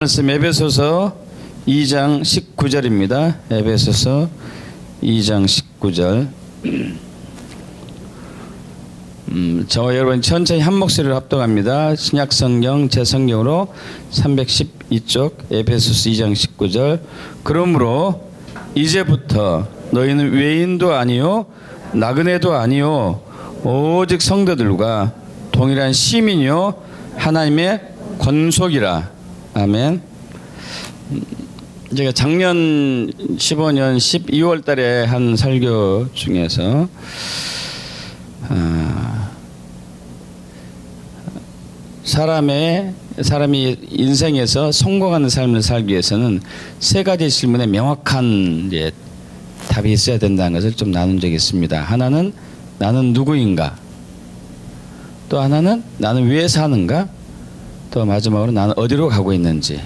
말씀 에베소서 2장 19절입니다. 에베소서 2장 19절. 저와 여러분 천천히 한 목소리로 합독합니다. 신약성경 제 성경으로 312쪽 에베소서 2장 19절. 그러므로 이제부터 너희는 외인도 아니요 나그네도 아니요 오직 성도들과 동일한 시민이요 하나님의 권속이라. 아멘. 제가 작년 15년 12월 달에 한 설교 중에서 사람이 인생에서 성공하는 삶을 살기 위해서는 세 가지 질문에 명확한 답이 있어야 된다는 것을 좀 나눈 적이 있습니다. 하나는 나는 누구인가? 또 하나는 나는 왜 사는가? 또 마지막으로 나는 어디로 가고 있는지.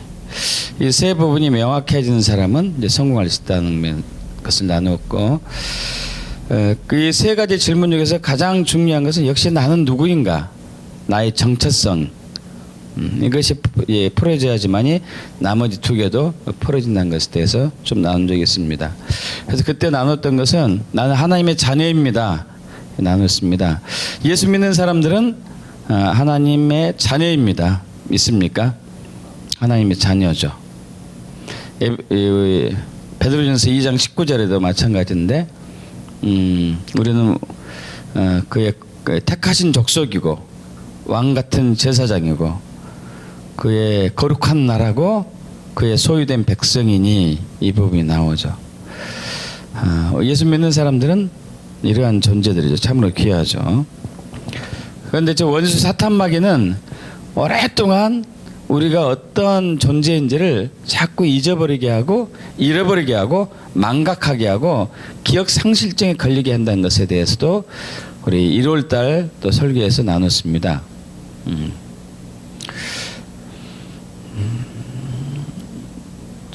이 세 부분이 명확해지는 사람은 이제 성공할 수 있다는 것을 나누었고, 그 세 가지 질문 중에서 가장 중요한 것은 역시 나는 누구인가, 나의 정체성, 이것이 풀어져야지만이 나머지 두 개도 풀어진다는 것에 대해서 좀 나눈 적이 있습니다. 그래서 그때 나눴던 것은 나는 하나님의 자녀입니다 나눴습니다. 예수 믿는 사람들은 하나님의 자녀입니다. 믿습니까? 하나님의 자녀죠. 베드로전서 2장 19절에도 마찬가지인데 우리는 그의 택하신 족속이고 왕 같은 제사장이고 그의 거룩한 나라고 그의 소유된 백성이니 이 부분이 나오죠. 예수 믿는 사람들은 이러한 존재들이죠. 참으로 귀하죠. 그런데 저 원수 사탄마귀는 오랫동안 우리가 어떤 존재인지를 자꾸 잊어버리게 하고 잃어버리게 하고 망각하게 하고 기억 상실증에 걸리게 한다는 것에 대해서도 우리 1월달 또 설교에서 나눴습니다.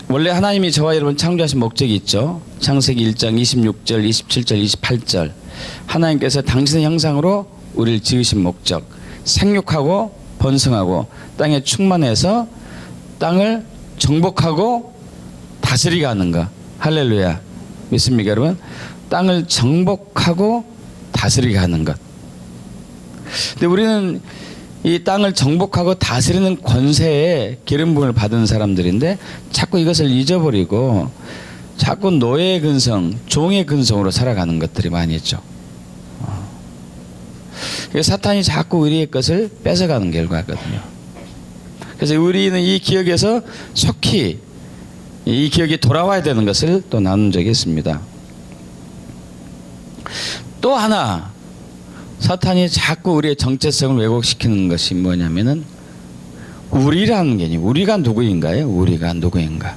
원래 하나님이 저와 여러분 창조하신 목적이 있죠. 창세기 1장 26절, 27절, 28절. 하나님께서 당신의 형상으로 우리를 지으신 목적, 생육하고 번성하고 땅에 충만해서 땅을 정복하고 다스리게 하는 것. 할렐루야. 믿습니까 여러분? 땅을 정복하고 다스리게 하는 것. 근데 우리는 이 땅을 정복하고 다스리는 권세에 기름 부음을 받은 사람들인데 자꾸 이것을 잊어버리고 자꾸 노예의 근성, 종의 근성으로 살아가는 것들이 많이 있죠. 사탄이 자꾸 우리의 것을 뺏어가는 결과거든요. 그래서 우리는 이 기억에서 속히 이 기억이 돌아와야 되는 것을 또 나눈 적이 있습니다. 또 하나 사탄이 자꾸 우리의 정체성을 왜곡시키는 것이 뭐냐면은 우리라는 개념. 우리가 누구인가요? 우리가 누구인가?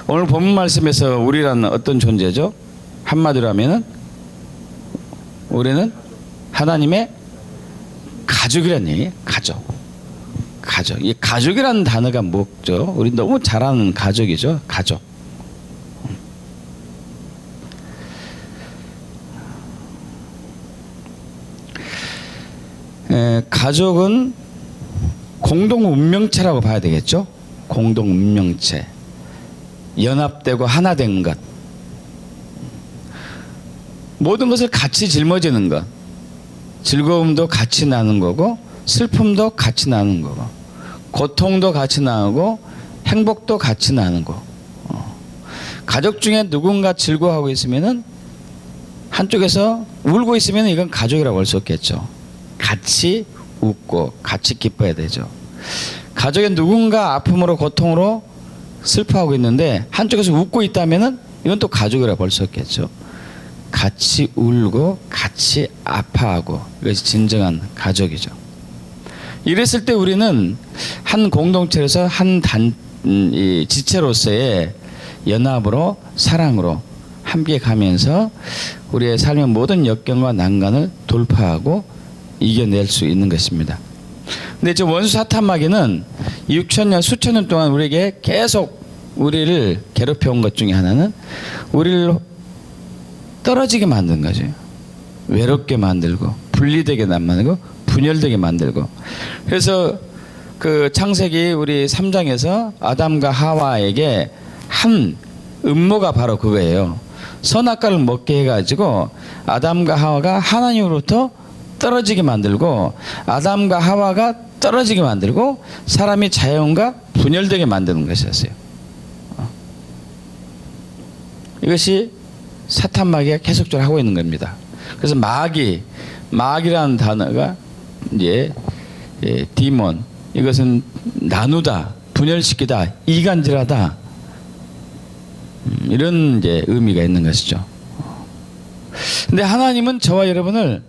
오늘 본문 말씀에서 우리라는 어떤 존재죠? 한마디로 하면은 우리는 하나님의 가족이라는 얘기예요. 가족. 이 가족이라는 단어가 뭐죠? 우리 너무 잘 아는 가족이죠. 가족. 가족은 공동 운명체라고 봐야 되겠죠. 공동 운명체. 연합되고 하나 된 것. 모든 것을 같이 짊어지는 것. 즐거움도 같이 나는 거고 슬픔도 같이 나는 거고 고통도 같이 나누고 행복도 같이 나누고 가족 중에 누군가 즐거워하고 있으면은 한쪽에서 울고 있으면 이건 가족이라고 할 수 없겠죠. 같이 웃고 같이 기뻐야 되죠. 가족에 누군가 아픔으로 고통으로 슬퍼하고 있는데 한쪽에서 웃고 있다면은 이건 또 가족이라고 볼 수 없겠죠. 같이 울고 같이 아파하고 이것이 진정한 가족이죠. 이랬을 때 우리는 한 공동체에서 한 지체로서의 연합으로 사랑으로 함께 가면서 우리의 삶의 모든 역경과 난관을 돌파하고 이겨낼 수 있는 것입니다. 근데 저 원수 사탄마귀는 6천년 수천 년 동안 우리에게 계속 우리를 괴롭혀온 것 중에 하나는 우리를 떨어지게 만든 거죠. 외롭게 만들고 분리되게 만들고 분열되게 만들고. 그래서 그 창세기 우리 3장에서 아담과 하와에게 한 음모가 바로 그거예요. 선악과를 먹게 해가지고 아담과 하와가 하나님으로부터 떨어지게 만들고, 아담과 하와가 떨어지게 만들고, 사람이 자연과 분열되게 만드는 것이었어요. 이것이 사탄 마귀가 계속적으로 하고 있는 겁니다. 그래서 마귀라는 단어가 이제 디몬, 이것은 나누다, 분열시키다, 이간질하다, 이런 이제 의미가 있는 것이죠. 근데 하나님은 저와 여러분을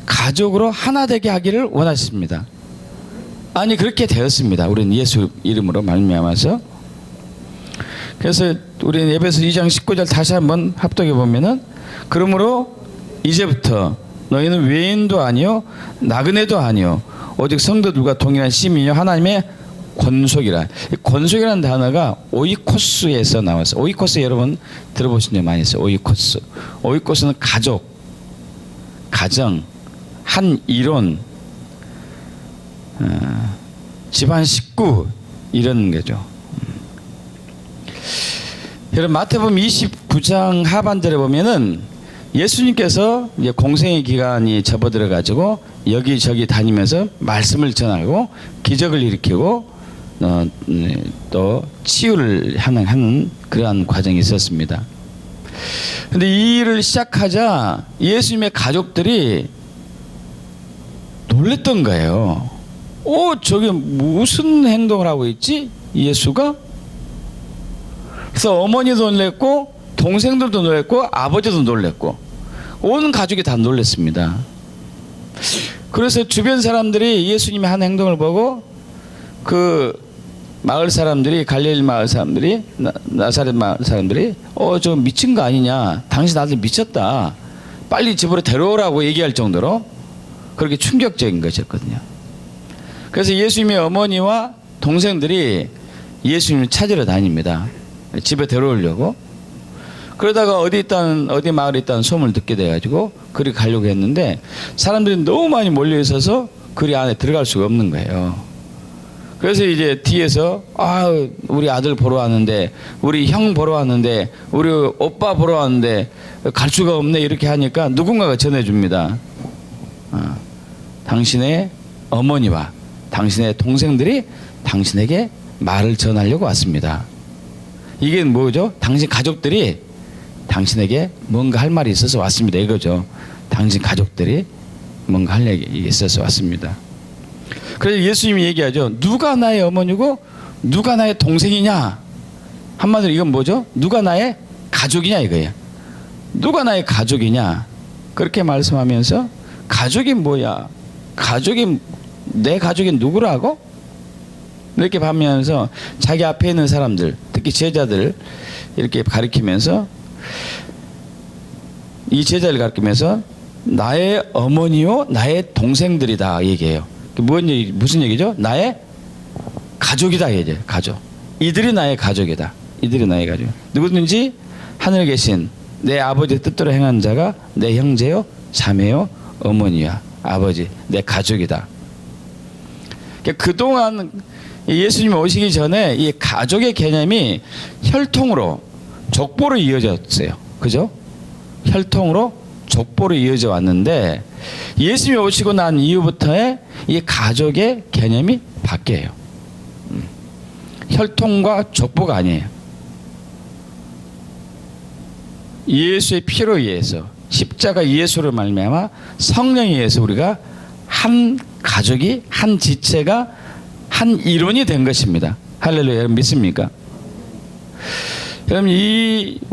가족으로 하나 되게 하기를 원하십니다. 아니, 그렇게 되었습니다. 우리는 예수 이름으로 말미암아서. 그래서 우리는 에베소 2장 19절 다시 한번 합독해 보면은, 그러므로 이제부터 너희는 외인도 아니요 나그네도 아니요 오직 성도들과 동일한 시민이요 하나님의 권속이라. 이 권속이라는 단어가 오이코스에서 나왔어요. 오이코스 여러분 들어보신 적 많이 있어요. 오이코스. 오이코스는 가족, 가정, 한 이론, 집안 식구, 이런 거죠. 여러분 마태복음 29장 하반절에 보면은 예수님께서 이제 공생의 기간이 접어들어 가지고 여기저기 다니면서 말씀을 전하고 기적을 일으키고 또 치유를 하는 그러한 과정이 있었습니다. 근데 이 일을 시작하자 예수님의 가족들이 놀랬던 거예요. 저게 무슨 행동을 하고 있지? 예수가? 그래서 어머니도 놀랬고 동생들도 놀랬고 아버지도 놀랬고 온 가족이 다 놀랬습니다. 그래서 주변 사람들이 예수님의 한 행동을 보고 그 마을 사람들이, 갈릴리 마을 사람들이, 나사렛 마을 사람들이 저 미친 거 아니냐, 당신 아들 미쳤다, 빨리 집으로 데려오라고 얘기할 정도로 그렇게 충격적인 것이었거든요. 그래서 예수님의 어머니와 동생들이 예수님을 찾으러 다닙니다. 집에 데려오려고. 그러다가 어디 마을에 있다는 소문을 듣게 돼가지고 그리 가려고 했는데 사람들이 너무 많이 몰려 있어서 그리 안에 들어갈 수가 없는 거예요. 그래서 이제 뒤에서 우리 아들 보러 왔는데, 우리 형 보러 왔는데, 우리 오빠 보러 왔는데 갈 수가 없네, 이렇게 하니까 누군가가 전해줍니다. 당신의 어머니와 당신의 동생들이 당신에게 말을 전하려고 왔습니다. 이게 뭐죠? 당신 가족들이 당신에게 뭔가 할 말이 있어서 왔습니다, 이거죠. 당신 가족들이 뭔가 할 얘기 있어서 왔습니다. 그래서 예수님이 얘기하죠. 누가 나의 어머니고 누가 나의 동생이냐? 한마디로 이건 뭐죠? 누가 나의 가족이냐 이거예요. 누가 나의 가족이냐? 그렇게 말씀하면서 가족이 뭐야? 내 가족이 누구라고? 이렇게 하면서 자기 앞에 있는 사람들, 특히 제자들 이렇게 가리키면서, 이 제자를 가리키면서 나의 어머니요 나의 동생들이다 얘기해요. 무슨 얘기죠? 나의 가족이다 얘기죠. 가족. 이들이 나의 가족이다. 이들이 나의 가족. 누구든지 하늘에 계신 내 아버지의 뜻대로 행하는 자가 내 형제요 자매요 어머니야 아버지, 내 가족이다. 그러니까 그동안 예수님이 오시기 전에 이 가족의 개념이 혈통으로, 족보로 이어졌어요. 그죠? 혈통으로, 족보로 이어져 왔는데 예수님이 오시고 난 이후부터의 이 가족의 개념이 바뀌어요. 혈통과 족보가 아니에요. 예수의 피로 의해서, 십자가 예수로 말미암아 성령에 의해서 우리가 한 가족이, 한 지체가, 한 이론이 된 것입니다. 할렐루야. 여러분 믿습니까? 여러분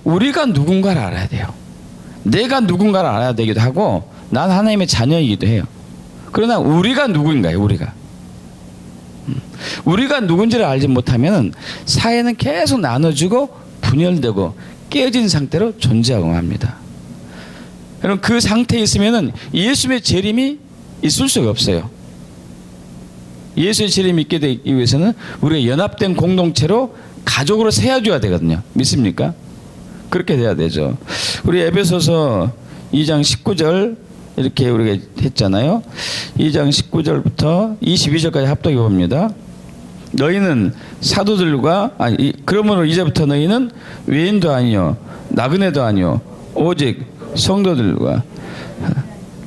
우리가 누군가를 알아야 돼요. 내가 누군가를 알아야 되기도 하고 난 하나님의 자녀이기도 해요. 그러나 우리가 누구인가요? 우리가 누군지를 알지 못하면 사회는 계속 나눠지고 분열되고 깨어진 상태로 존재하고 합니다. 여러분 그 상태에 있으면 예수의 재림이 있을 수가 없어요. 예수의 재림이 있게 되기 위해서는 우리가 연합된 공동체로 가족으로 세워줘야 되거든요. 믿습니까? 그렇게 돼야 되죠. 우리 에베소서 2장 19절 이렇게 우리가 했잖아요. 2장 19절부터 22절까지 합독해 봅니다. 너희는 사도들과 그러므로 이제부터 너희는 외인도 아니요 나그네도 아니요 오직 성도들과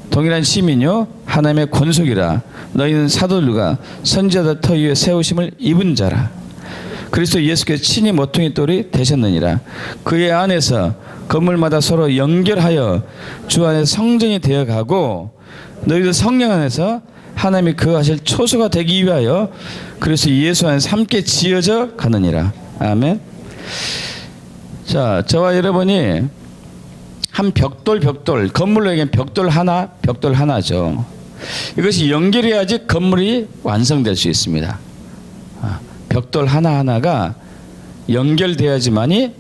동일한 시민요 하나님의 권속이라. 너희는 사도들과 선지자들 터 위에 세우심을 입은 자라. 그리스도 예수께서 친히 모퉁이 돌이 되셨느니라. 그의 안에서 건물마다 서로 연결하여 주 안에 성전이 되어가고 너희도 성령 안에서 하나님이 거하실 초소가 되기 위하여 그래서 예수 안에서 함께 지어져 가느니라. 아멘. 자, 저와 여러분이 한 벽돌 건물로 얘기하면 벽돌 하나죠. 이것이 연결해야지 건물이 완성될 수 있습니다. 벽돌 하나하나가 연결돼야지만이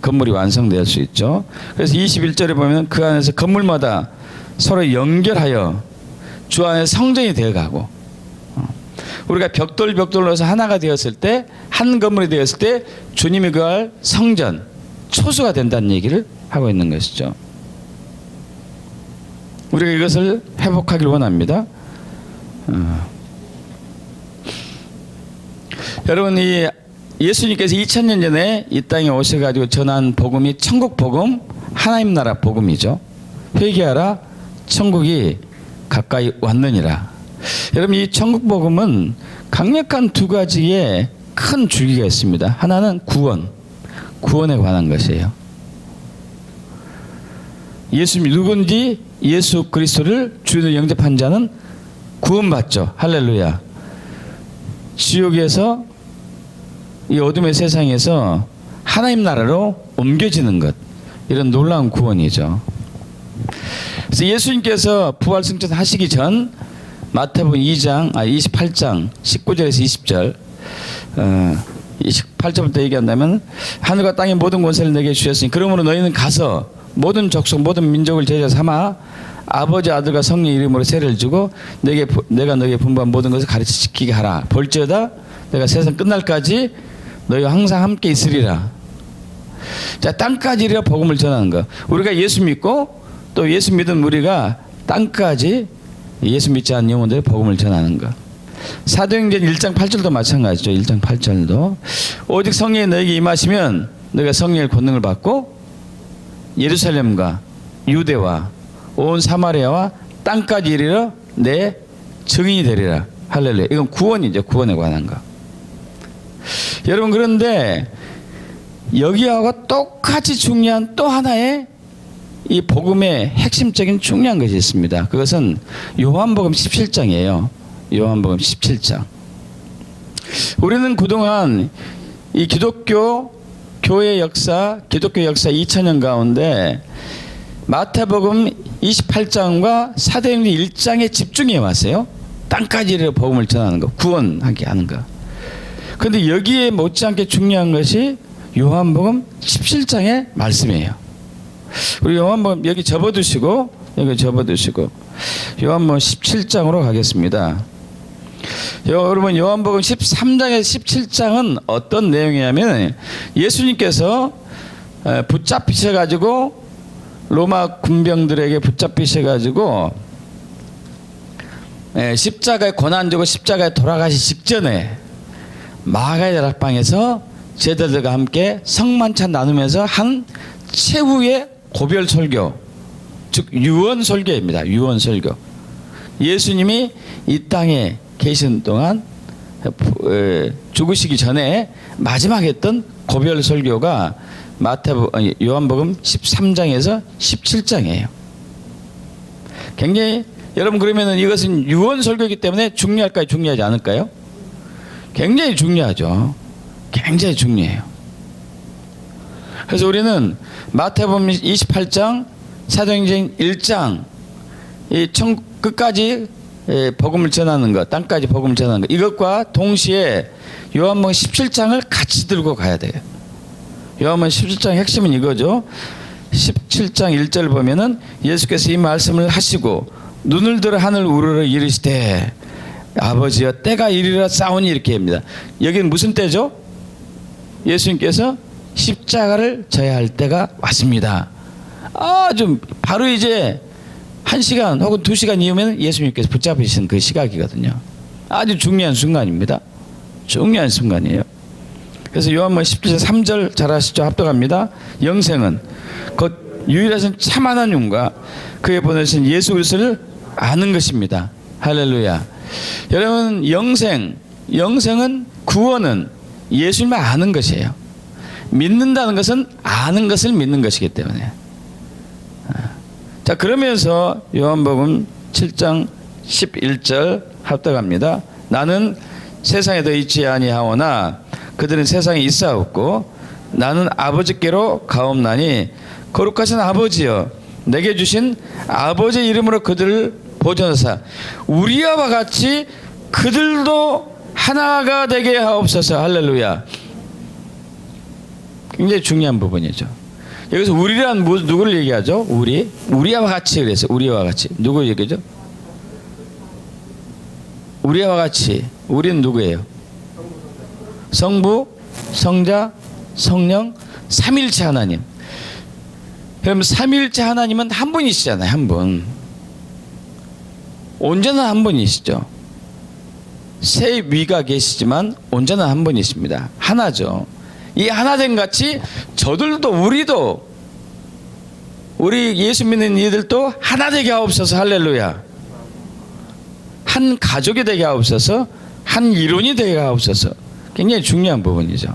건물이 완성될 수 있죠. 그래서 21절에 보면 그 안에서 건물마다 서로 연결하여 주 안에 성전이 되어가고, 우리가 벽돌로서 하나가 되었을 때, 한 건물이 되었을 때 주님이 거할 성전, 초소가 된다는 얘기를 하고 있는 것이죠. 우리가 이것을 회복하길 원합니다. 여러분, 이 예수님께서 2000년 전에 이 땅에 오셔가지고 전한 복음이 천국 복음, 하나님 나라 복음이죠. 회개하라, 천국이 가까이 왔느니라. 여러분, 이 천국 복음은 강력한 두 가지의 큰 줄기가 있습니다. 하나는 구원에 관한 것이에요. 예수님이 누군지 예수 그리스도를 주로 영접한 자는 구원받죠. 할렐루야. 지옥에서 이 어둠의 세상에서 하나님 나라로 옮겨지는 것, 이런 놀라운 구원이죠. 그래서 예수님께서 부활 승천하시기 전 마태복음 28장 19절에서 20절, 28절부터 얘기한다면 하늘과 땅의 모든 권세를 내게 주셨으니 그러므로 너희는 가서 모든 족속 모든 민족을 제자 삼아 아버지 아들과 성령 이름으로 세례를 주고 내가 너희에게 분부한 모든 것을 가르쳐 지키게 하라. 볼지어다 내가 세상 끝날까지 너희와 항상 함께 있으리라. 자, 땅까지 이르러 복음을 전하는 거. 우리가 예수 믿고 또 예수 믿은 우리가 땅까지 예수 믿지 않는 영혼들의 복음을 전하는 거. 사도행전 1장 8절도 마찬가지죠. 1장 8절도 오직 성령이 너에게 임하시면 너희가 성령의 권능을 받고 예루살렘과 유대와 온 사마리아와 땅까지 이르러 내 증인이 되리라. 할렐루야. 이건 구원이죠. 구원에 관한 거. 여러분, 그런데 여기하고 똑같이 중요한 또 하나의 이 복음의 핵심적인 중요한 것이 있습니다. 그것은 요한복음 17장이에요. 요한복음 17장. 우리는 그동안 이 기독교 역사 2000년 가운데 마태복음 28장과 사도행전 1장에 집중해 왔어요. 땅까지 이르러 복음을 전하는 거, 구원하게 하는 거. 그런데 여기에 못지않게 중요한 것이 요한복음 17장의 말씀이에요. 우리 요한복음 여기 접어두시고 요한복음 17장으로 가겠습니다. 여러분, 요한복음 13장에서 17장은 어떤 내용이냐면 예수님께서 붙잡히셔가지고 로마 군병들에게 붙잡히셔가지고 십자가에 고난 주고 십자가에 돌아가시 직전에 마가의 다락방에서 제자들과 함께 성만찬 나누면서 한 최후의 고별 설교, 즉 유언 설교입니다. 유언 설교. 예수님이 이 땅에 계신 동안 죽으시기 전에 마지막 했던 고별 설교가 요한복음 13장에서 17장이에요. 굉장히, 여러분, 그러면은 이것은 유언 설교이기 때문에 중요할까요? 중요하지 않을까요? 굉장히 중요하죠. 굉장히 중요해요. 그래서 우리는 마태복음 28장, 사도행전 1장, 이 끝까지 복음을 전하는 것, 땅까지 복음을 전하는 것, 이것과 동시에 요한복음 17장을 같이 들고 가야 돼요. 요한복음 17장 핵심은 이거죠. 17장 1절 보면은 예수께서 이 말씀을 하시고 눈을 들어 하늘 우러러 이르시되 아버지여 때가 이르러 싸우니, 이렇게 합니다. 여기는 무슨 때죠? 예수님께서 십자가를 져야 할 때가 왔습니다. 아주 바로 이제 1시간 혹은 2시간 이후면 예수님께서 붙잡으신 그 시각이거든요. 아주 중요한 순간입니다. 중요한 순간이에요. 그래서 요한복음 17장 3절 잘 아시죠? 합독합니다. 영생은 곧 유일하신 참 하나님과 그의 보내신 예수 그리스도를 아는 것입니다. 할렐루야. 여러분, 영생은 구원은 예수님을 아는 것이에요. 믿는다는 것은 아는 것을 믿는 것이기 때문에. 자, 그러면서 요한복음 7장 11절 합독합니다. 나는 세상에 더 있지 아니하오나 그들은 세상에 있사옵고 나는 아버지께로 가옵나니 거룩하신 아버지여 내게 주신 아버지의 이름으로 그들을 보존하사 우리와 같이 그들도 하나가 되게 하옵소서. 할렐루야. 굉장히 중요한 부분이죠. 여기서 우리란 누구를 얘기하죠? 우리와 같이. 그래서 우리와 같이 누구 얘기죠? 우리와 같이. 우리는 누구예요? 성부, 성자, 성령, 삼일체 하나님. 그럼 삼일체 하나님은 한 분이시잖아요. 한 분. 온전한 한 분이시죠. 세 위가 계시지만 온전한 한 분이십니다. 하나죠. 이 하나된 같이 저들도 우리 예수 믿는 이들도 하나 되게 하옵소서. 할렐루야. 한 가족이 되게 하옵소서. 한 이론이 되게 하옵소서. 굉장히 중요한 부분이죠.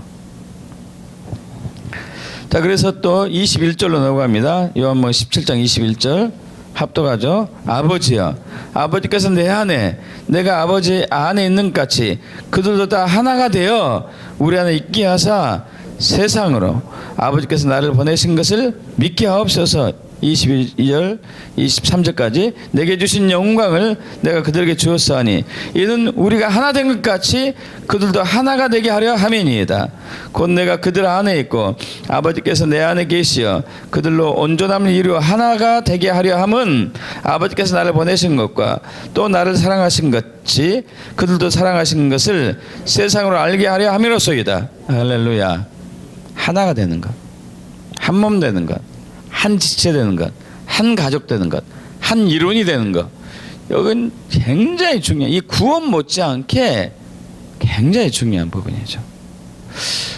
자, 그래서 또 21절로 넘어갑니다. 요한복음 17장 21절 합독하죠. 아버지여 아버지께서 내 안에 내가 아버지 안에 있는 것 같이 그들도 다 하나가 되어 우리 안에 있게 하사 세상으로 아버지께서 나를 보내신 것을 믿게 하옵소서. 22절 23절까지 내게 주신 영광을 내가 그들에게 주었사오니 이는 우리가 하나 된 것 같이 그들도 하나가 되게 하려 함이니이다. 곧 내가 그들 안에 있고 아버지께서 내 안에 계시어 그들로 온전함을 이루어 하나가 되게 하려 함은 아버지께서 나를 보내신 것과 또 나를 사랑하신 것이 그들도 사랑하신 것을 세상으로 알게 하려 함이로소이다. 할렐루야. 하나가 되는 것, 한 몸 되는 것, 한 지체 되는 것, 한 가족 되는 것, 한 이론이 되는 것. 이건 굉장히 중요한, 이 구원 못지않게 굉장히 중요한 부분이죠.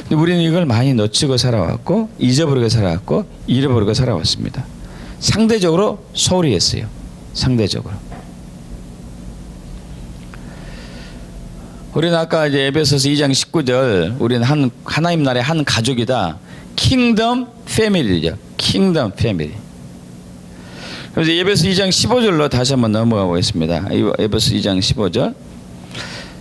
근데 우리는 이걸 많이 놓치고 살아왔고 잊어버리고 살아왔고 잃어버리고 살아왔습니다. 상대적으로 소홀히 했어요. 상대적으로. 우리는 아까 이제 에베소서 2장 19절 우리는 하나님 나라의 한 가족이다. 킹덤 패밀리죠. 킹덤 패밀리. 그래서 에베소 2장 15절로 다시 한번 넘어가 보겠습니다. 에베소 2장 15절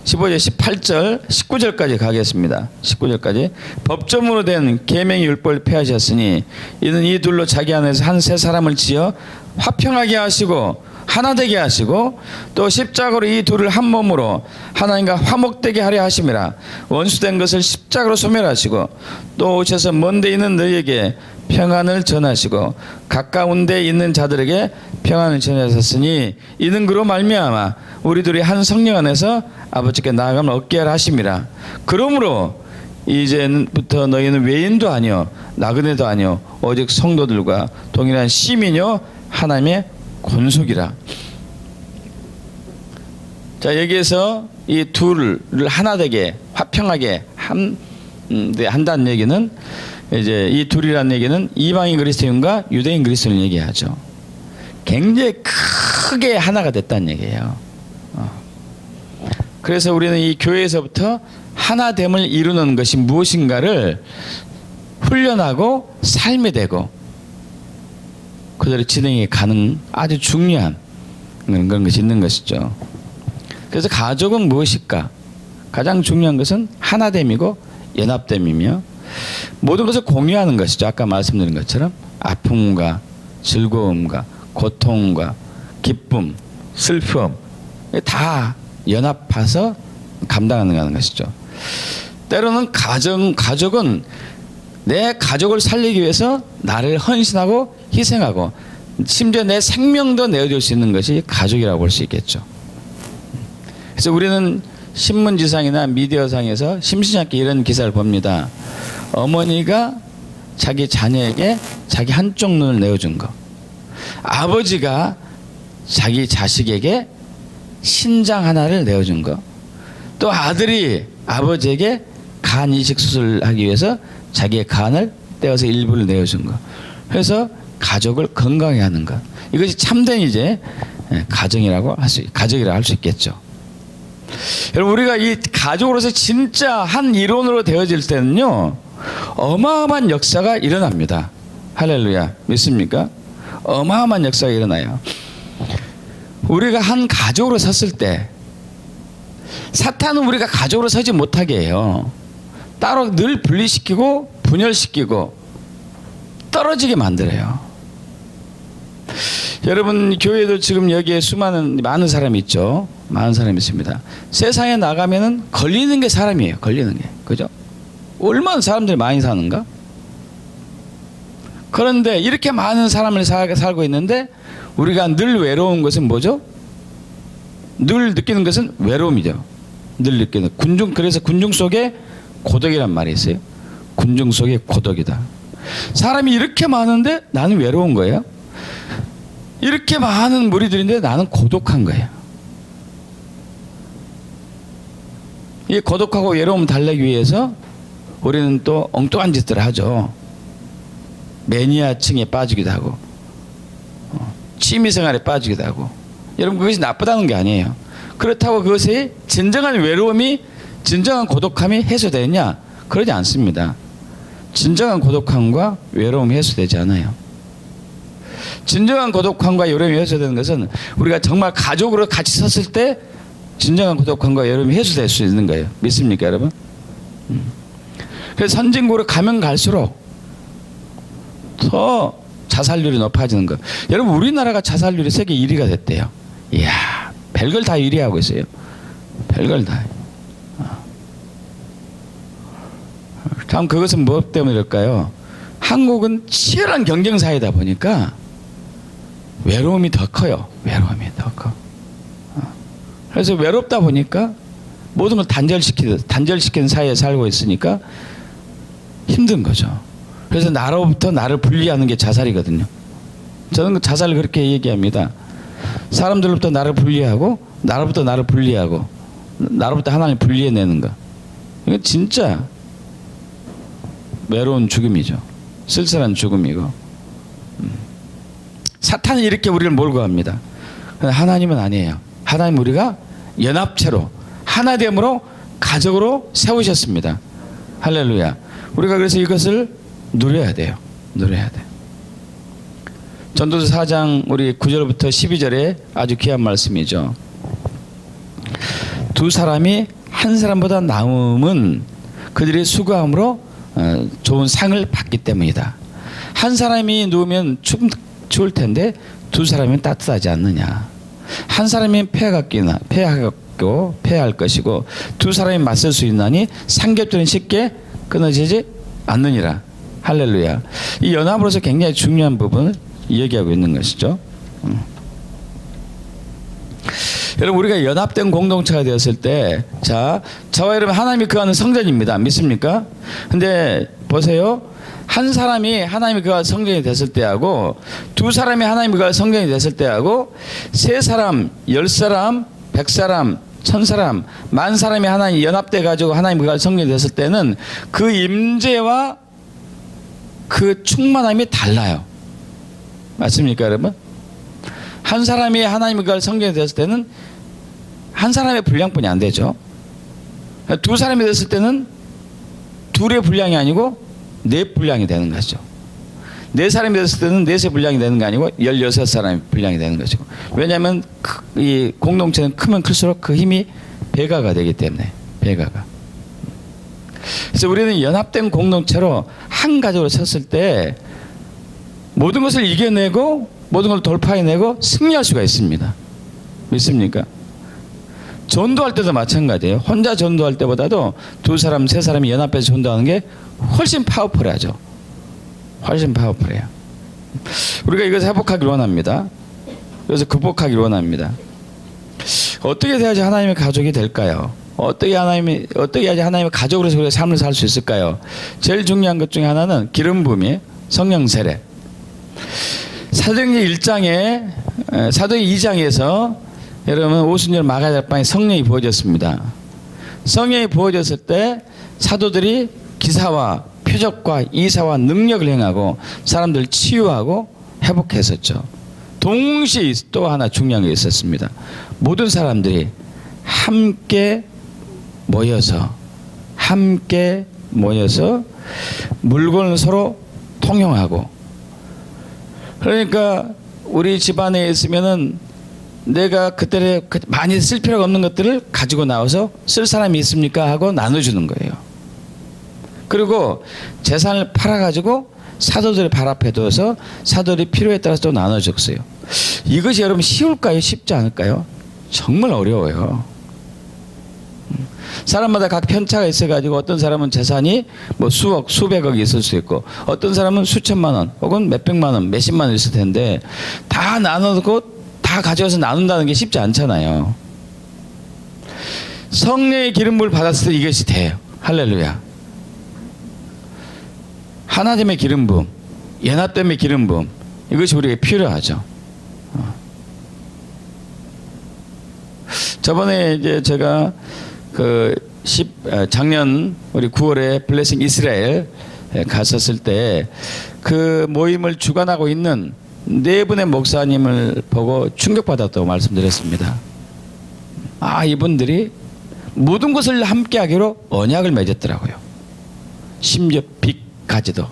18절 19절까지 가겠습니다. 19절까지 법정으로 된 계명의 율법을 폐하셨으니 이는 이 둘로 자기 안에서 한 세 사람을 지어 화평하게 하시고 하나 되게 하시고 또 십자가로 이 둘을 한 몸으로 하나님과 화목되게 하려 하심이라. 원수된 것을 십자가로 소멸하시고 또 오셔서 먼 데 있는 너희에게 평안을 전하시고 가까운 데 있는 자들에게 평안을 전하셨으니 이는 그로 말미암아 우리들이 한 성령 안에서 아버지께 나아감을 얻게 하려 하심이라. 그러므로 이제부터 너희는 외인도 아니요 나그네도 아니요 오직 성도들과 동일한 시민이요 하나님의 권속이라. 자, 여기에서 이 둘을 하나 되게 화평하게 한다는 얘기는 이제 이 둘이라는 얘기는 이방인 그리스도인과 유대인 그리스도인을 얘기하죠. 굉장히 크게 하나가 됐다는 얘기예요. 그래서 우리는 이 교회에서부터 하나됨을 이루는 것이 무엇인가를 훈련하고 삶이 되고 그대로 진행이 가는 아주 중요한 그런 것이 있는 것이죠. 그래서 가족은 무엇일까? 가장 중요한 것은 하나됨이고 연합됨이며 모든 것을 공유하는 것이죠. 아까 말씀드린 것처럼 아픔과 즐거움과 고통과 기쁨, 슬픔 다 연합해서 감당하는 것이죠. 때로는 가족은 내 가족을 살리기 위해서 나를 헌신하고 희생하고 심지어 내 생명도 내어줄 수 있는 것이 가족이라고 볼 수 있겠죠. 그래서 우리는 신문지상이나 미디어상에서 심심치 않게 이런 기사를 봅니다. 어머니가 자기 자녀에게 자기 한쪽 눈을 내어준 거, 아버지가 자기 자식에게 신장 하나를 내어준 거, 또 아들이 아버지에게 간 이식 수술하기 위해서 자기의 간을 떼어서 일부를 내어준 거. 그래서 가족을 건강하게 하는 것. 이것이 참된 이제 가정이라고 할 수 있겠죠. 여러분, 우리가 이 가족으로서 진짜 한 일원으로 되어질 때는요, 어마어마한 역사가 일어납니다. 할렐루야. 믿습니까? 어마어마한 역사가 일어나요. 우리가 한 가족으로 섰을 때 사탄은 우리가 가족으로 서지 못하게 해요. 따로 늘 분리시키고 분열시키고 떨어지게 만들어요. 여러분, 교회도 지금 여기에 많은 사람이 있죠. 많은 사람이 있습니다. 세상에 나가면은 걸리는 게 사람이에요. 걸리는 게. 그죠? 얼마나 사람들이 많이 사는가? 그런데 이렇게 많은 사람을 살고 있는데 우리가 늘 외로운 것은 뭐죠? 늘 느끼는 것은 외로움이죠. 늘 느끼는. 그래서 군중 속에 고독이란 말이 있어요. 군중 속에 고독이다. 사람이 이렇게 많은데 나는 외로운 거예요. 이렇게 많은 무리들인데 나는 고독한 거예요. 이 고독하고 외로움 달래기 위해서 우리는 또 엉뚱한 짓들을 하죠. 매니아층에 빠지기도 하고 취미생활에 빠지기도 하고. 여러분, 그것이 나쁘다는 게 아니에요. 그렇다고 그것이 진정한 외로움이, 진정한 고독함이 해소되느냐? 그러지 않습니다. 진정한 고독함과 외로움이 해소되지 않아요. 진정한 고독함과 외로움이 해소되는 것은 우리가 정말 가족으로 같이 섰을 때 진정한 고독함과 외로움이 해소될 수 있는 거예요. 믿습니까, 여러분? 그래서 선진국으로 가면 갈수록 더 자살률이 높아지는 거. 여러분, 우리나라가 자살률이 세계 1위가 됐대요. 이야, 별걸 다 1위 하고 있어요. 별걸 다. 참, 그것은 무엇 때문일까요? 한국은 치열한 경쟁 사회다 보니까 외로움이 더 커요. 외로움이 더 커. 그래서 외롭다 보니까 모든 걸 단절시키는 사회에 살고 있으니까 힘든 거죠. 그래서 나로부터 나를 분리하는 게 자살이거든요. 저는 그 자살을 그렇게 얘기합니다. 사람들로부터 나를 분리하고, 나로부터 나를 분리하고, 나로부터 하나님 분리해내는 거. 이건 진짜 외로운 죽음이죠. 쓸쓸한 죽음이고. 사탄이 이렇게 우리를 몰고 갑니다. 하나님은 아니에요. 하나님 우리가 연합체로, 하나됨으로, 가족으로 세우셨습니다. 할렐루야. 우리가 그래서 이것을 누려야 돼요. 누려야 돼요. 전도서 4장 우리 9절부터 12절에 아주 귀한 말씀이죠. 두 사람이 한 사람보다 나음은 그들의 수고함으로 좋은 상을 받기 때문이다. 한 사람이 누우면 추울 텐데 두 사람이면 따뜻하지 않느냐. 한 사람이 패할 것이고 두 사람이 맞설 수 있나니 삼겹살은 쉽게 끊어지지 않느니라. 할렐루야. 이 연합으로서 굉장히 중요한 부분을 얘기하고 있는 것이죠. 여러분, 우리가 연합된 공동체가 되었을 때, 저와 여러분 하나님이 거하는 성전입니다. 믿습니까? 근데 보세요. 한 사람이 하나님이 거하는 성전이 됐을 때하고 두 사람이 하나님이 거하는 성전이 됐을 때하고 세 사람, 10사람, 100사람, 1000사람, 10,000사람이 하나님 연합돼 가지고 하나님이 거하는 성전이 됐을 때는 그 임재와 그 충만함이 달라요. 맞습니까, 여러분? 한 사람이 하나님이 거하는 성전이 됐을 때는 한 사람의 분량뿐이 안 되죠. 두 사람이 됐을 때는 둘의 분량이 아니고 네 분량이 되는 것이죠. 네 사람이 됐을 때는 넷의 분량이 되는 게 아니고 16사람의 분량이 되는 것이고. 왜냐하면 이 공동체는 크면 클수록 그 힘이 배가가 되기 때문에. 배가가. 그래서 우리는 연합된 공동체로 한 가족으로 섰을 때 모든 것을 이겨내고 모든 걸 돌파해내고 승리할 수가 있습니다. 믿습니까? 전도할 때도 마찬가지예요. 혼자 전도할 때보다도 두 사람, 세 사람이 연합해서 전도하는 게 훨씬 파워풀하죠. 훨씬 파워풀해요. 우리가 이것을 회복하기를 원합니다. 그래서 극복하기를 원합니다. 어떻게 돼야지 하나님의 가족이 될까요? 어떻게 해야지 하나님의 가족으로서 우리가 삶을 살 수 있을까요? 제일 중요한 것 중에 하나는 기름 부음이 성령 세례. 사도행전 2장에서 여러분 오순절 마가다락방에 성령이 부어졌습니다. 성령이 부어졌을 때 사도들이 기사와 표적과 이사와 능력을 행하고 사람들 치유하고 회복했었죠. 동시에 또 하나 중요한 게 있었습니다. 모든 사람들이 함께 모여서 물건을 서로 통용하고, 그러니까 우리 집안에 있으면은 내가 그때 많이 쓸 필요가 없는 것들을 가지고 나와서 쓸 사람이 있습니까 하고 나눠주는 거예요. 그리고 재산을 팔아가지고 사도들의 발 앞에 둬서 사도들이 필요에 따라서 또 나눠줬어요. 이것이 여러분 쉬울까요? 쉽지 않을까요? 정말 어려워요. 사람마다 각 편차가 있어가지고 어떤 사람은 재산이 뭐 수억, 수백억이 있을 수 있고 어떤 사람은 수천만 원 혹은 몇백만 원, 몇십만 원 있을 텐데 다 나눠놓고 다 가져와서 나눈다는 게 쉽지 않잖아요. 성령의 기름부을 받았을 때 이것이 돼요. 할렐루야. 하나님의 기름 부음, 연합됨의 기름 부음, 이것이 우리에게 필요하죠. 저번에 이제 제가 작년 우리 9월에 블레싱 이스라엘 갔었을 때 그 모임을 주관하고 있는 네 분의 목사님을 보고 충격받았다고 말씀드렸습니다. 아, 이분들이 모든 것을 함께하기로 언약을 맺었더라고요. 심지어 빚까지도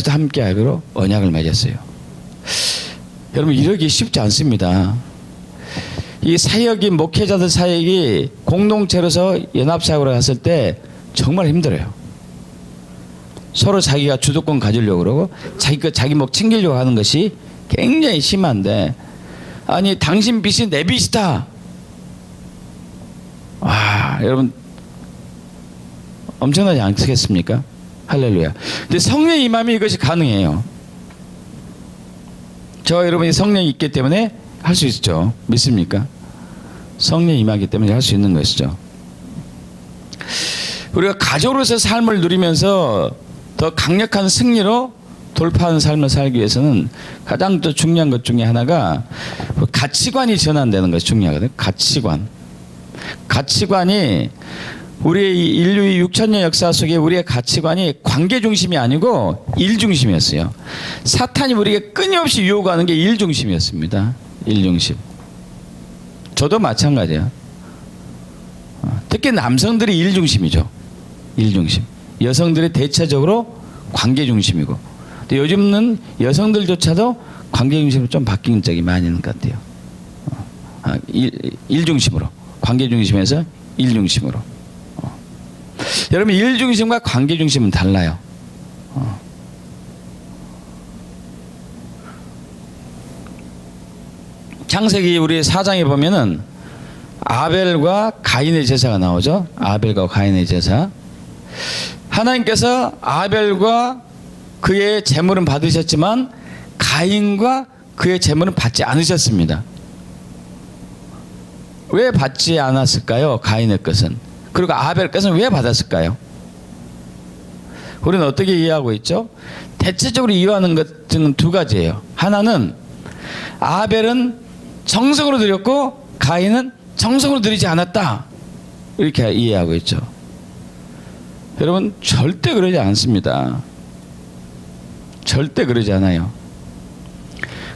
함께하기로 언약을 맺었어요. 여러분, 이러기 쉽지 않습니다. 이 사역이, 목회자들 사역이 공동체로서 연합사역으로 갔을 때 정말 힘들어요. 서로 자기가 주도권 가지려고 그러고 자기 목 챙기려고 하는 것이 굉장히 심한데, 아니 당신 빚이 내 빚이다. 와, 여러분 엄청나지 않겠습니까? 할렐루야. 근데 성령의 임함이 이것이 가능해요. 저와 여러분이 성령이 있기 때문에 할 수 있죠. 믿습니까? 성령이 임하기 때문에 할 수 있는 것이죠. 우리가 가족으로서 삶을 누리면서 더 강력한 승리로 돌파하는 삶을 살기 위해서는 가장 더 중요한 것 중에 하나가 가치관이 전환되는 것이 중요하거든요. 가치관이 우리의 인류의 6천년 역사 속에 우리의 가치관이 관계 중심이 아니고 일 중심이었어요. 사탄이 우리에게 끊임없이 유혹하는 게 일 중심이었습니다. 일 중심. 저도 마찬가지야. 특히 남성들이 일 중심이죠. 일 중심. 여성들이 대체적으로 관계 중심이고, 근데 요즘은 여성들조차도 관계 중심으로 좀 바뀐 적이 많이 있는 것 같아요. 일 중심으로, 관계 중심에서 일 중심으로. 여러분, 일 중심과 관계 중심은 달라요. 창세기 우리 4장에 보면은 아벨과 가인의 제사가 나오죠. 아벨과 가인의 제사. 하나님께서 아벨과 그의 제물은 받으셨지만 가인과 그의 제물은 받지 않으셨습니다. 왜 받지 않았을까요? 가인의 것은. 그리고 아벨 것은 왜 받았을까요? 우리는 어떻게 이해하고 있죠? 대체적으로 이해하는 것은 두 가지예요. 하나는 아벨은 정성으로 드렸고 가인은 정성으로 드리지 않았다, 이렇게 이해하고 있죠. 여러분, 절대 그러지 않습니다. 절대 그러지 않아요.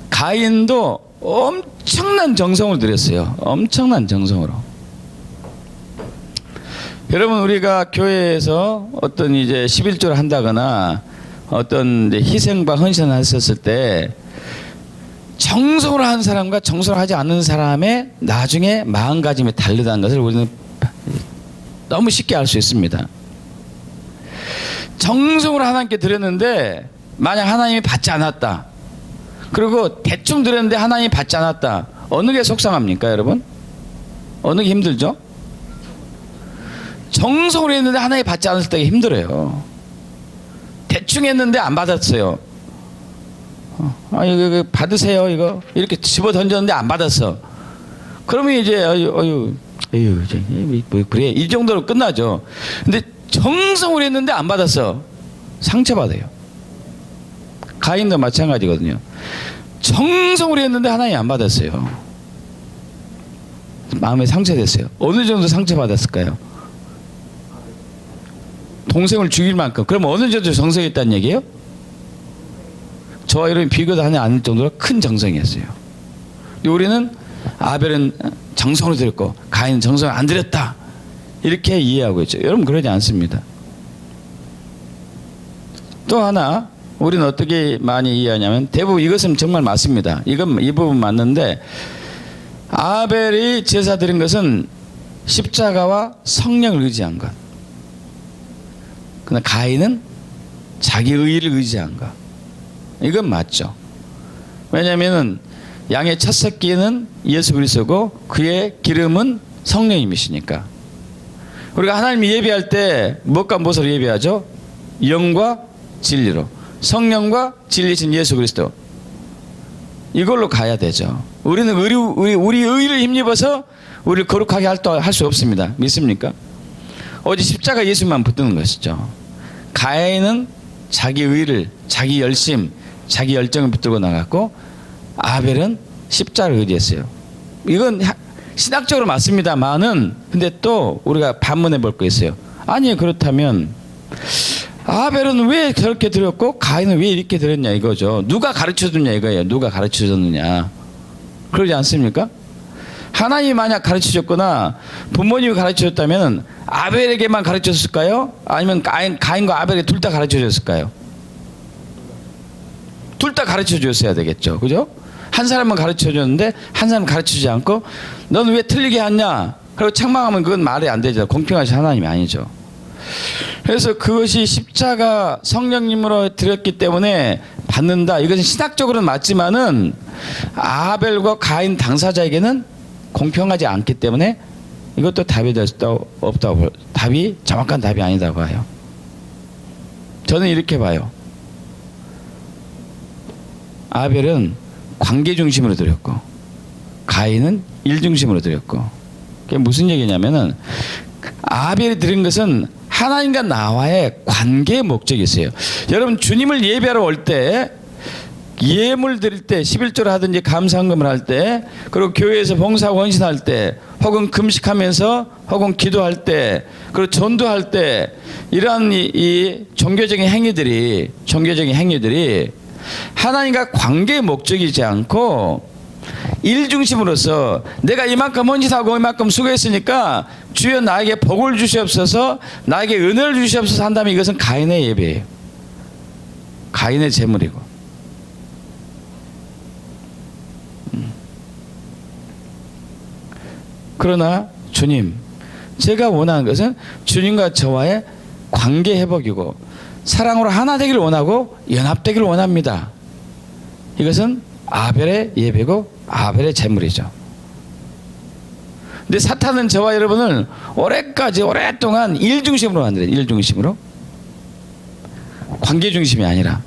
가인도 엄청난 정성을 들였어요. 엄청난 정성으로. 여러분, 우리가 교회에서 어떤 이제 11조를 한다거나 어떤 이제 희생과 헌신을 했었을 때 정성으로 한 사람과 정성으로 하지 않는 사람의 나중에 마음가짐이 다르다는 것을 우리는 너무 쉽게 알 수 있습니다. 정성으로 하나님께 드렸는데 만약 하나님이 받지 않았다, 그리고 대충 드렸는데 하나님이 받지 않았다, 어느 게 속상합니까, 여러분? 어느 게 힘들죠? 정성으로 했는데 하나님이 받지 않았을 때가 힘들어요. 대충 했는데 안 받았어요. 이거 받으세요, 이거 이렇게 집어 던졌는데 안 받았어. 그러면 이제 뭐 그래, 이 정도로 끝나죠. 근데 정성으로 했는데 안 받았어, 상처받아요. 가인도 마찬가지거든요. 정성으로 했는데 하나님이 안 받았어요. 마음에 상처됐어요. 어느 정도 상처받았을까요? 동생을 죽일 만큼. 그럼 어느 정도 정성이 있다는 얘기예요? 저와 여러분이 비교도 하지 않을 정도로 큰 정성이었어요. 우리는 아벨은 정성으로 드렸고 가인은 정성을 안 드렸다, 이렇게 이해하고 있죠. 여러분 그러지 않습니다. 또 하나 우리는 어떻게 많이 이해하냐면, 대부분 이것은 정말 맞습니다. 이 부분 맞는데, 아벨이 제사 드린 것은 십자가와 성령을 의지한 것. 그러나 가인은 자기 의의를 의지한 것. 이건 맞죠. 왜냐하면 양의 첫 새끼는 예수 그리스도고 그의 기름은 성령님이시니까. 우리가 하나님 예배할 때 무엇과 무엇으로 예배하죠? 영과 진리로. 성령과 진리신 예수 그리스도, 이걸로 가야 되죠. 우리는 우리 의를 힘입어서 우리를 거룩하게 할 수 없습니다. 믿습니까? 오직 십자가 예수만 붙드는 것이죠. 가인은 자기 의를, 자기 열심, 자기 열정을 붙들고 나갔고, 아벨은 십자가를 의지했어요. 이건 신학적으로 맞습니다만은, 근데 또 우리가 반문해 볼 거 있어요. 아니, 그렇다면 아벨은 왜 저렇게 드렸고 가인은 왜 이렇게 드렸냐 이거죠. 누가 가르쳐줬냐 이거예요. 누가 가르쳐줬느냐. 그러지 않습니까? 하나님이 만약 가르쳐줬거나 부모님이 가르쳐줬다면 아벨에게만 가르쳐줬을까요? 아니면 가인과 아벨에게 둘 다 가르쳐줬을까요? 둘 다 가르쳐줬어야 되겠죠. 그죠? 한 사람은 가르쳐줬는데 한 사람은 가르쳐주지 않고 너는 왜 틀리게 하냐, 그리고 책망하면 그건 말이 안 되죠. 공평하신 하나님이 아니죠. 그래서 그것이 십자가 성령님으로 드렸기 때문에 받는다, 이것은 신학적으로는 맞지만은 아벨과 가인 당사자에게는 공평하지 않기 때문에 이것도 답이 될 수 없다고, 답이 정확한 답이 아니다고 봐요. 저는 이렇게 봐요. 아벨은 관계 중심으로 드렸고 가인은 일 중심으로 드렸고. 그게 무슨 얘기냐면은, 아벨이 드린 것은 하나님과 나와의 관계의 목적이 있어요. 여러분 주님을 예배하러 올 때, 예물 드릴 때, 11조를 하든지 감사헌금을 할 때, 그리고 교회에서 봉사하고 헌신할 때, 혹은 금식하면서, 혹은 기도할 때, 그리고 전도할 때, 이러한 이 종교적인 행위들이 하나님과 관계의 목적이지 않고 일 중심으로서, 내가 이만큼 헌신하고 이만큼 수고했으니까 주여 나에게 복을 주시옵소서, 나에게 은혜를 주시옵소서 한다면 이것은 가인의 예배예요. 가인의 제물이고. 그러나 주님, 제가 원하는 것은 주님과 저와의 관계 회복이고 사랑으로 하나 되기를 원하고 연합되기를 원합니다. 이것은 아벨의 예배고 아벨의 제물이죠. 근데 사탄은 저와 여러분을 오랫동안 일 중심으로 만들어요. 일 중심으로. 관계 중심이 아니라.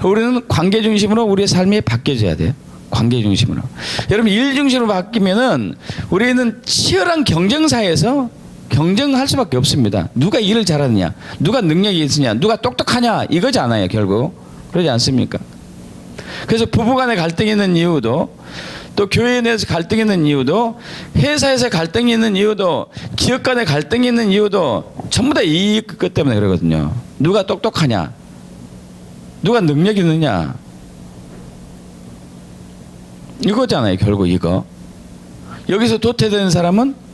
우리는 관계 중심으로 우리의 삶이 바뀌어져야 돼요. 관계 중심으로. 여러분 일 중심으로 바뀌면은 우리는 치열한 경쟁사에서 경쟁할 수밖에 없습니다. 누가 일을 잘하느냐, 누가 능력이 있으냐, 누가 똑똑하냐, 이거지 않아요. 결국 그러지 않습니까? 그래서 부부간에 갈등이 있는 이유도, 또 교회 내에서 갈등이 있는 이유도, 회사에서 갈등이 있는 이유도, 기업 간에 갈등이 있는 이유도 전부 다 이 것 때문에 그러거든요. 누가 똑똑하냐, 누가 능력이 있느냐, 이거잖아요. 결국 이거. 여기서 도태되는 사람은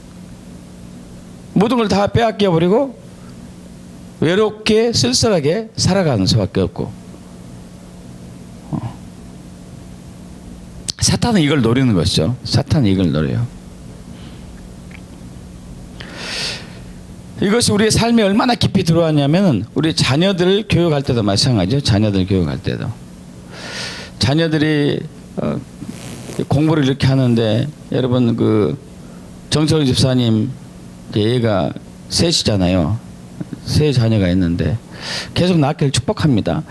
모든 걸 다 빼앗겨 버리고 외롭게 쓸쓸하게 살아가는 수밖에 없고. 사탄은 이걸 노리는 것이죠. 사탄은 이걸 노려요. 이것이 우리의 삶에 얼마나 깊이 들어왔냐면, 우리 자녀들 교육할 때도 마찬가지죠. 자녀들 교육할 때도 자녀들이 공부를 이렇게 하는데, 여러분 그 정철 집사님 얘가 셋이잖아요. 세 자녀가 있는데 계속 낳기를 축복합니다.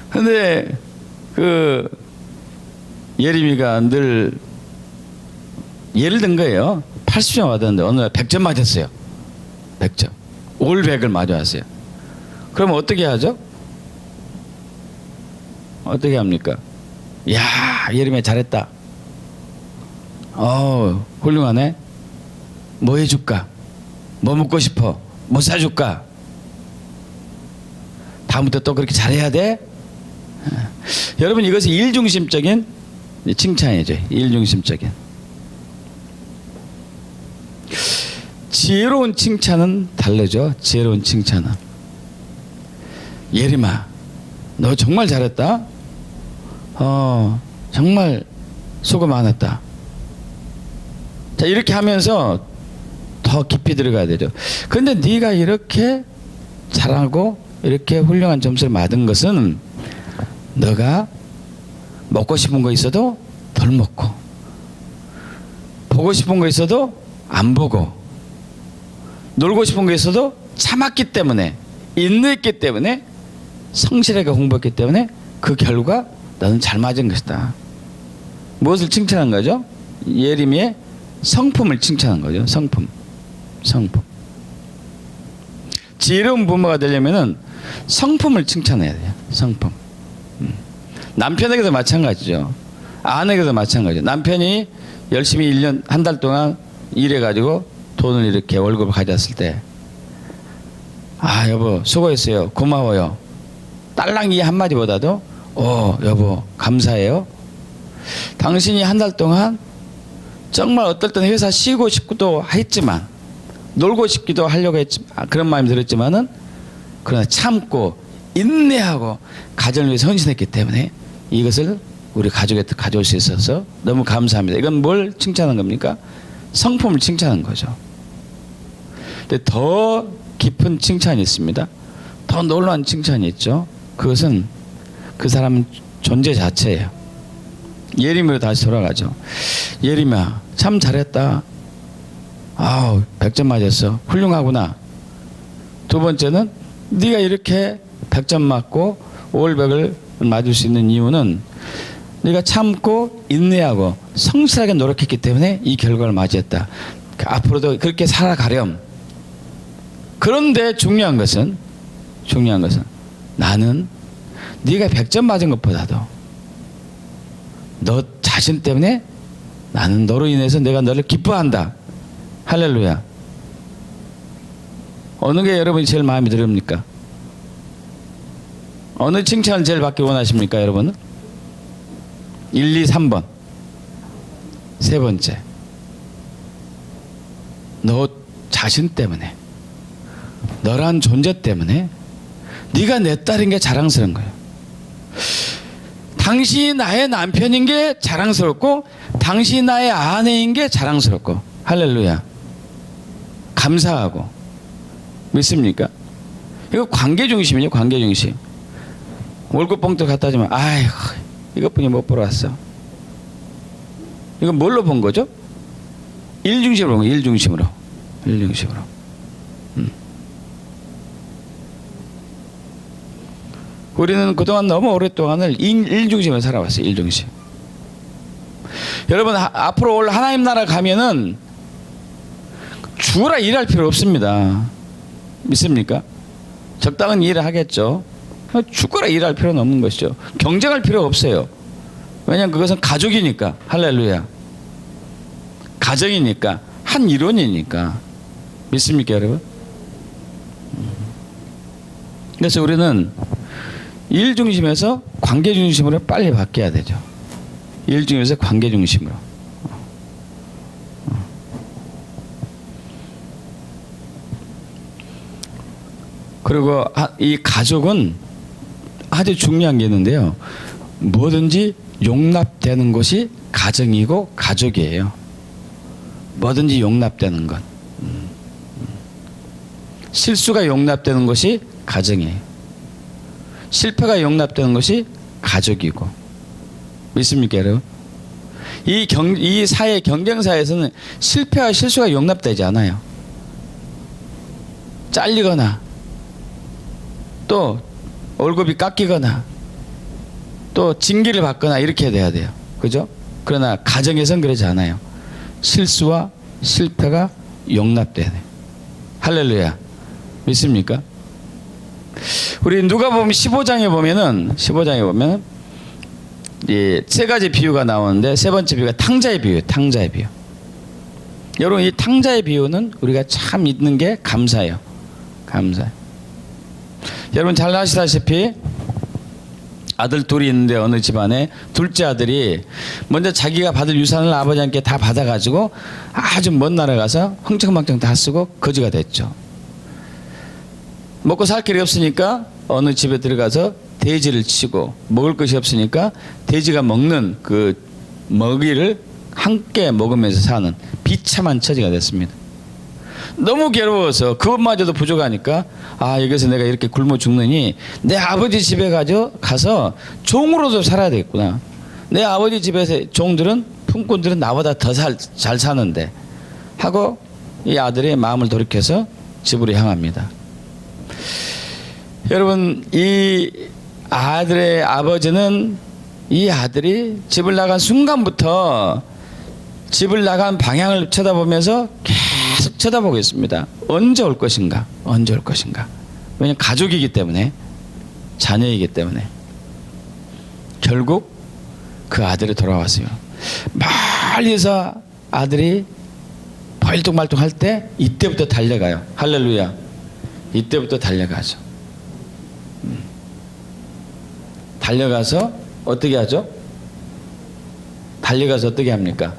근데 그 예림이가 늘 예를 든 거예요. 80점 맞았는데 어느 날 100점 맞았어요. 100점. 올 100을 맞아왔어요. 그럼 어떻게 하죠? 어떻게 합니까? 야, 예림이 잘했다. 훌륭하네. 뭐 해줄까? 뭐 먹고 싶어? 뭐 사줄까? 다음부터 또 그렇게 잘해야 돼? 여러분, 이것이 일중심적인 칭찬이죠. 일중심적인. 지혜로운 칭찬은 다르죠. 지혜로운 칭찬은. 예림아, 너 정말 잘했다. 정말 수고 많았다. 자, 이렇게 하면서 더 깊이 들어가야 되죠. 그런데 네가 이렇게 잘하고 이렇게 훌륭한 점수를 받은 것은 너가 먹고 싶은 거 있어도 덜 먹고, 보고 싶은 거 있어도 안 보고, 놀고 싶은 거 있어도 참았기 때문에, 인내했기 때문에, 성실하게 공부했기 때문에 그 결과 너는 잘 맞은 것이다. 무엇을 칭찬한 거죠? 예림이의 성품을 칭찬한 거죠. 성품. 지혜로운 부모가 되려면은 성품을 칭찬해야 돼요. 성품. 남편에게도 마찬가지죠. 아내에게도 마찬가지죠. 남편이 열심히 1년, 한 달 동안 일해가지고 돈을 이렇게 월급을 가져왔을 때, 아, 여보, 수고했어요. 고마워요. 딸랑 이 한마디보다도, 여보, 감사해요. 당신이 한 달 동안 정말 어떨 때는 회사 쉬고 싶기도 했지만, 놀고 싶기도 하려고 했지만, 그런 마음이 들었지만은, 그러나 참고, 인내하고, 가정을 위해서 헌신했기 때문에 이것을 우리 가족에 가져올 수 있어서 너무 감사합니다. 이건 뭘 칭찬한 겁니까? 성품을 칭찬한 거죠. 근데 더 깊은 칭찬이 있습니다. 더 놀라운 칭찬이 있죠. 그것은 그 사람 존재 자체예요. 예림으로 다시 돌아가죠. 예림아, 참 잘했다. 100점 맞았어. 훌륭하구나. 두 번째는 네가 이렇게 100점 맞고 500을 맞을 수 있는 이유는 네가 참고 인내하고 성실하게 노력했기 때문에 이 결과를 맞이했다. 앞으로도 그렇게 살아가렴. 그런데 중요한 것은 나는 네가 100점 맞은 것보다도 너 자신 때문에 나는 너로 인해서 내가 너를 기뻐한다. 할렐루야. 어느 게 여러분이 제일 마음에 들습니까? 어느 칭찬을 제일 받기 원하십니까, 여러분은? 1, 2, 3번. 세 번째. 너 자신 때문에, 너란 존재 때문에 네가 내 딸인 게 자랑스러운 거예요. 당신이 나의 남편인 게 자랑스럽고, 당신이 나의 아내인 게 자랑스럽고, 할렐루야. 감사하고. 믿습니까? 이거 관계 중심이죠. 관계 중심. 월급 봉투 갖다 주면, 아이고, 이것뿐이 못 보러 왔어. 이건 뭘로 본 거죠? 일중심으로 본 거예요. 일중심으로. 우리는 그동안 너무 오랫동안을 일중심으로 살아왔어요. 일중심. 여러분, 앞으로 올 하나님 나라 가면은 죽으라 일할 필요 없습니다. 믿습니까? 적당한 일을 하겠죠. 죽으라 일할 필요는 없는 것이죠. 경쟁할 필요가 없어요. 왜냐하면 그것은 가족이니까. 할렐루야. 가정이니까. 한 이론이니까. 믿습니까, 여러분? 그래서 우리는 일 중심에서 관계 중심으로 빨리 바뀌어야 되죠. 일 중심에서 관계 중심으로. 그리고 이 가족은 아주 중요한 게 있는데요. 뭐든지 용납되는 것이 가정이고 가족이에요. 뭐든지 용납되는 것. 실수가 용납되는 것이 가정이에요. 실패가 용납되는 것이 가족이고. 믿습니까, 여러분? 이 사회, 경쟁사에서는 실패와 실수가 용납되지 않아요. 잘리거나, 또 월급이 깎이거나, 또 징계를 받거나 이렇게 돼야 돼요. 그죠? 그러나 가정에선 그러지 않아요. 실수와 실패가 용납돼야 돼요. 할렐루야. 믿습니까? 우리 누가복음 15장에 보면 세 가지 비유가 나오는데 세 번째 비유가 탕자의 비유예요. 탕자의 비유. 여러분 이 탕자의 비유는 우리가 참 있는 게 감사해요. 감사해요. 여러분 잘 아시다시피 아들 둘이 있는데 어느 집안에 둘째 아들이 먼저 자기가 받을 유산을 아버지한테 다 받아가지고 아주 먼 나라 가서 흥청망청 다 쓰고 거지가 됐죠. 먹고 살 길이 없으니까 어느 집에 들어가서 돼지를 치고 먹을 것이 없으니까 돼지가 먹는 그 먹이를 함께 먹으면서 사는 비참한 처지가 됐습니다. 너무 괴로워서 그것마저도 부족하니까 여기서 내가 이렇게 굶어 죽느니 내 아버지 집에 가서 종으로도 살아야 되겠구나. 내 아버지 집에서 종들은 품꾼들은 나보다 더 잘 사는데 하고 이 아들의 마음을 돌이켜서 집으로 향합니다. 여러분 이 아들의 아버지는 이 아들이 집을 나간 순간부터 집을 나간 방향을 쳐다보면서 계속 쳐다보고 있습니다. 언제 올 것인가? 언제 올 것인가? 왜냐하면 가족이기 때문에, 자녀이기 때문에. 결국 그 아들이 돌아왔어요. 멀리서 아들이 벌떡말떡 할 때 이때부터 달려가요. 할렐루야. 이때부터 달려가죠. 달려가서 어떻게 하죠? 달려가서 어떻게 합니까?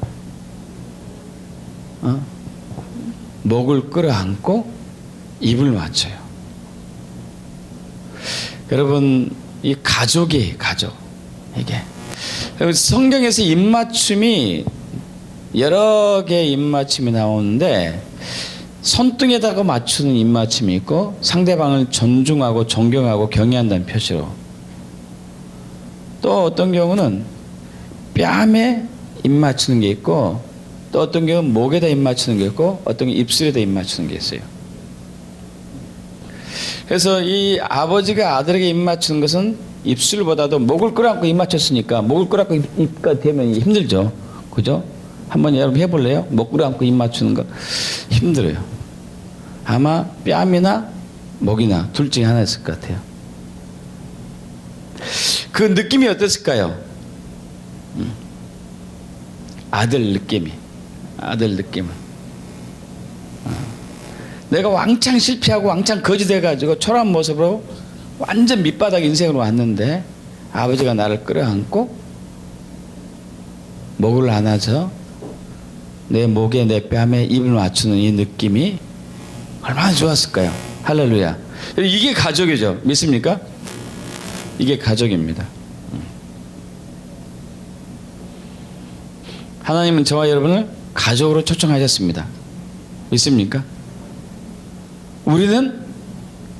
목을 끌어안고 입을 맞춰요. 여러분 이 가족이 가족 이게 성경에서 입맞춤이 여러 개의 입맞춤이 나오는데 손등에다가 맞추는 입맞춤이 있고 상대방을 존중하고 존경하고 경외한다는 표시로 또 어떤 경우는 뺨에 입 맞추는 게 있고 또 어떤 경우는 목에다 입 맞추는 게 있고 어떤 경우는 입술에다 입 맞추는 게 있어요. 그래서 이 아버지가 아들에게 입 맞추는 것은 입술보다도 목을 끌어안고 입 맞췄으니까 목을 끌어안고 입가 되면 힘들죠. 그죠? 한번 여러분 해볼래요? 목 끌어안고 입 맞추는 거 힘들어요. 아마 뺨이나 목이나 둘 중에 하나였을 것 같아요. 그 느낌이 어땠을까요? 아들 느낌은 내가 왕창 실패하고 왕창 거지 돼가지고 초라한 모습으로 완전 밑바닥 인생으로 왔는데 아버지가 나를 끌어안고 목을 안아서 내 목에 내 뺨에 입을 맞추는 이 느낌이 얼마나 좋았을까요? 할렐루야. 이게 가족이죠. 믿습니까? 이게 가족입니다. 하나님은 저와 여러분을 가족으로 초청하셨습니다. 믿습니까? 우리는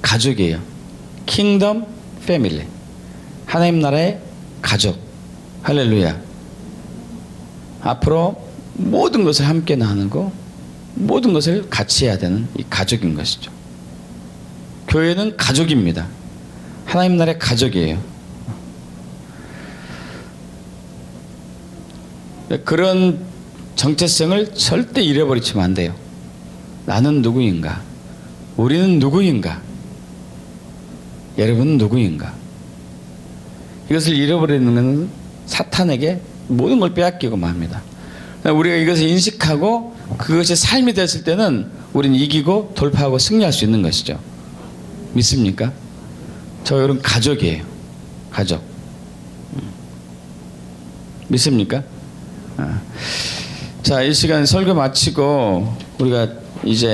가족이에요. 킹덤 패밀리. 하나님 나라의 가족. 할렐루야. 앞으로 모든 것을 함께 나누고 모든 것을 같이 해야 되는 이 가족인 것이죠. 교회는 가족입니다. 하나님 나라의 가족이에요. 그런 정체성을 절대 잃어버리시면 안 돼요. 나는 누구인가? 우리는 누구인가? 여러분은 누구인가? 이것을 잃어버리는 것은 사탄에게 모든 걸 빼앗기고 맙니다. 우리가 이것을 인식하고 그것이 삶이 됐을 때는 우리는 이기고 돌파하고 승리할 수 있는 것이죠. 믿습니까? 저 여러분 가족이에요. 가족. 믿습니까? 자, 이 시간 설교 마치고 우리가 이제